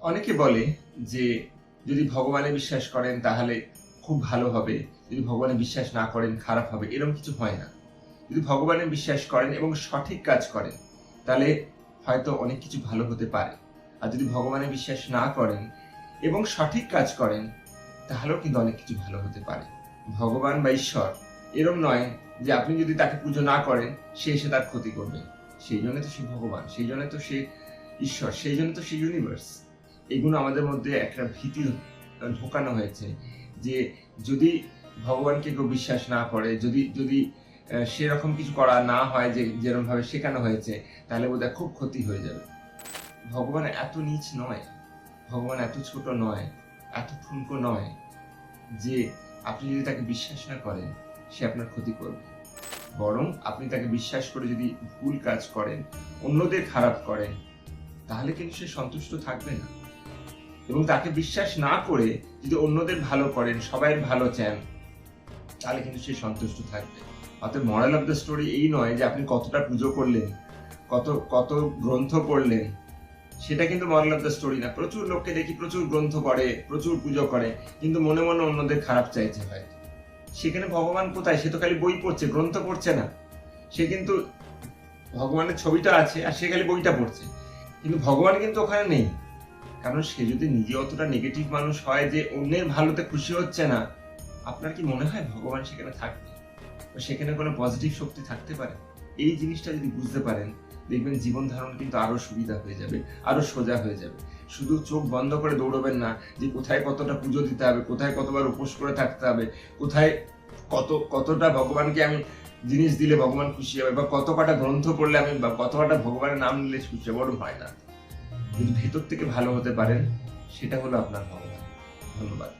অনেকে বলে যে যদি ভগবানে বিশ্বাস করেন তাহলে খুব ভালো হবে, যদি ভগবানে বিশ্বাস না করেন খারাপ হবে, এরকম কিছু হয় না। যদি ভগবানে বিশ্বাস করেন এবং সঠিক কাজ করেন তাহলে হয়তো অনেক কিছু ভালো হতে পারে। আর যদি ভগবানে বিশ্বাস না করেন এবং সঠিক কাজ করেন তাহলেও কিন্তু অনেক কিছু ভালো হতে পারে। ভগবান বা ঈশ্বর এরম নয় যে আপনি যদি তাকে পুজো না করেন সে এসে তার ক্ষতি করবে। সেই জন্য তো সে ভগবান, সেই জন্য তো সে ঈশ্বর, সেই জন্য তো সে ইউনিভার্স। এগুলো আমাদের মধ্যে একটা ভীতি ঢোকানো হয়েছে যে যদি ভগবানকে কেউ বিশ্বাস না করে, যদি যদি সেরকম কিছু করা না হয় যে যেরকম ভাবে শেখানো হয়েছে, তাহলে বোধহয় খুব ক্ষতি হয়ে যাবে। ভগবান এত নীচ নয়, ভগবান এত ছোট নয়, এত ঠুনকো নয় যে আপনি যদি তাকে বিশ্বাস না করেন সে আপনার ক্ষতি করবে। বরং আপনি তাকে বিশ্বাস করে যদি ভুল কাজ করেন, অন্যদের খারাপ করেন, তাহলে কিন্তু সে সন্তুষ্ট থাকবে না। এবং তাকে বিশ্বাস না করে যদি অন্যদের ভালো করেন, সবাইয়ের ভালো চান, তাহলে কিন্তু সে সন্তুষ্ট থাকবে। অর্থাৎ মরাল অফ দ্য স্টোরি এই নয় যে আপনি কতটা পুজো করলেন, কত কত গ্রন্থ পড়লেন, সেটা কিন্তু মরাল অফ দ্য স্টোরি না। প্রচুর লোককে দেখি প্রচুর গ্রন্থ পড়ে, প্রচুর পুজো করে, কিন্তু মনে মনে অন্যদের খারাপ চাইছে হয়। সেখানে ভগবান কোথায়? সে তো খালি বই পড়ছে, গ্রন্থ পড়ছে না। সে কিন্তু ভগবানের ছবিটা আছে আর সে খালি বইটা পড়ছে, কিন্তু ভগবান কিন্তু ওখানে নেই। কারণ সে যদি নিজে অতটা নেগেটিভ মানুষ হয় যে অন্যের ভালোতে খুশি হচ্ছে না, আপনার কি মনে হয় ভগবান সেখানে থাকবে? সেখানে কোনো পজিটিভ শক্তি থাকতে পারে? এই জিনিসটা যদি বুঝতে পারেন, দেখবেন জীবন ধারণ কিন্তু আরো সুবিধা হয়ে যাবে, আরো সোজা হয়ে যাবে। শুধু চোখ বন্ধ করে দৌড়বেন না যে কোথায় কতটা পুজো দিতে হবে, কোথায় কতবার উপোস করে থাকতে হবে, কোথায় কতটা ভগবানকে আমি জিনিস দিলে ভগবান খুশি হবে, বা কত কটা গ্রন্থ পড়লে আমি, বা কত কটা ভগবানের নাম নিলে খুশি হবে। ওরকম হয় না। যদি ভেতর থেকে ভালো হতে পারেন, সেটা হলো আপনার ভগবান। ধন্যবাদ।